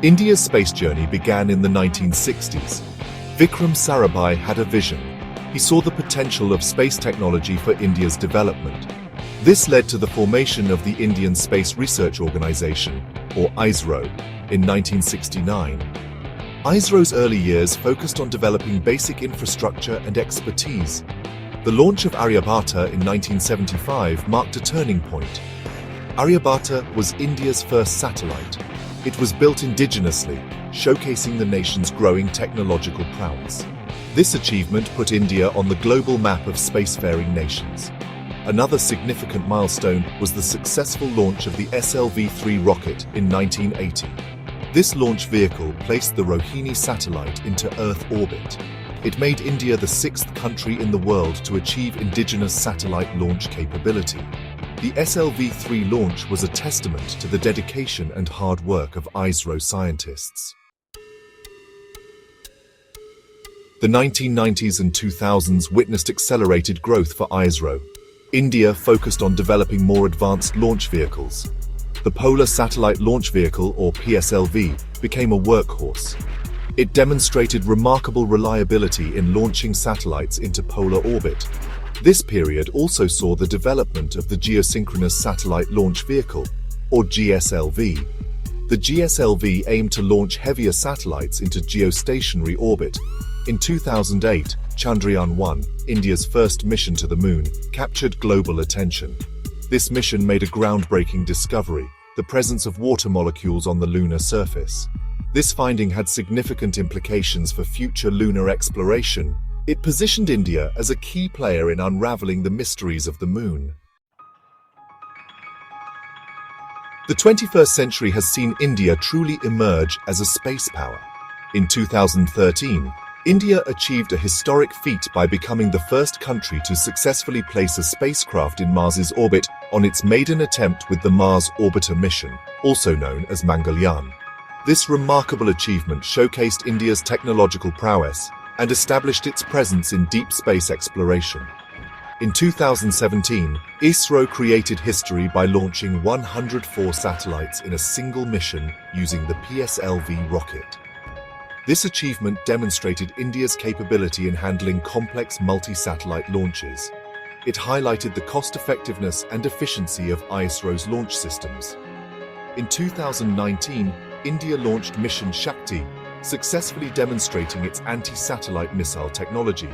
India's space journey began in the 1960s. Vikram Sarabhai had a vision. He saw the potential of space technology for India's development. This led to the formation of the Indian Space Research Organisation, or ISRO, in 1969. ISRO's early years focused on developing basic infrastructure and expertise. The launch of Aryabhata in 1975 marked a turning point. Aryabhata was India's first satellite. It was built indigenously, showcasing the nation's growing technological prowess. This achievement put India on the global map of spacefaring nations. Another significant milestone was the successful launch of the SLV-3 rocket in 1980. This launch vehicle placed the Rohini satellite into Earth orbit. It made India the sixth country in the world to achieve indigenous satellite launch capability. The SLV-3 launch was a testament to the dedication and hard work of ISRO scientists. The 1990s and 2000s witnessed accelerated growth for ISRO. India focused on developing more advanced launch vehicles. The Polar Satellite Launch Vehicle, or PSLV, became a workhorse. It demonstrated remarkable reliability in launching satellites into polar orbit. This period also saw the development of the Geosynchronous Satellite Launch Vehicle, or GSLV. The GSLV aimed to launch heavier satellites into geostationary orbit. In 2008, Chandrayaan-1, India's first mission to the Moon, captured global attention. This mission made a groundbreaking discovery: the presence of water molecules on the lunar surface. This finding had significant implications for future lunar exploration. It positioned India as a key player in unraveling the mysteries of the Moon. The 21st century has seen India truly emerge as a space power. In 2013, India achieved a historic feat by becoming the first country to successfully place a spacecraft in Mars's orbit on its maiden attempt with the Mars Orbiter mission, also known as Gaganyaan. This remarkable achievement showcased India's technological prowess and established its presence in deep space exploration. In 2017, ISRO created history by launching 104 satellites in a single mission using the PSLV rocket. This achievement demonstrated India's capability in handling complex multi-satellite launches. It highlighted the cost-effectiveness and efficiency of ISRO's launch systems. In 2019, India launched Mission Shakti, successfully demonstrating its anti-satellite missile technology.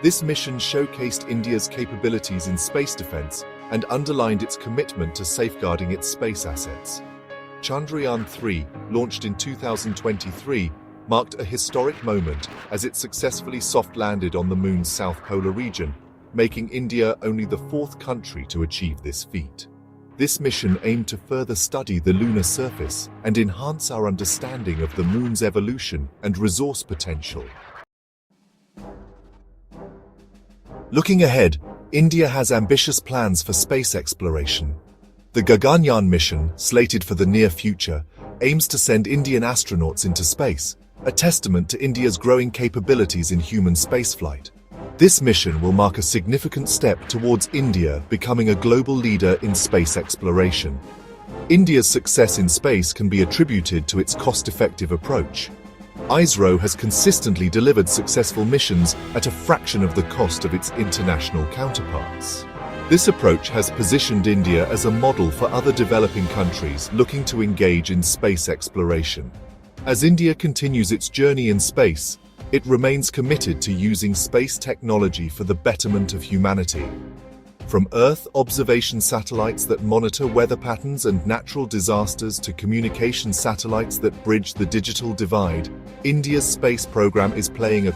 This mission showcased India's capabilities in space defense and underlined its commitment to safeguarding its space assets. Chandrayaan-3, launched in 2023, marked a historic moment as it successfully soft-landed on the Moon's south polar region, making India only the fourth country to achieve this feat. This mission aimed to further study the lunar surface and enhance our understanding of the Moon's evolution and resource potential. Looking ahead, India has ambitious plans for space exploration. The Gaganyaan mission, slated for the near future, aims to send Indian astronauts into space, a testament to India's growing capabilities in human spaceflight. This mission will mark a significant step towards India becoming a global leader in space exploration. India's success in space can be attributed to its cost-effective approach. ISRO has consistently delivered successful missions at a fraction of the cost of its international counterparts. This approach has positioned India as a model for other developing countries looking to engage in space exploration. As India continues its journey in space, it remains committed to using space technology for the betterment of humanity. From Earth observation satellites that monitor weather patterns and natural disasters to communication satellites that bridge the digital divide, India's space program is playing a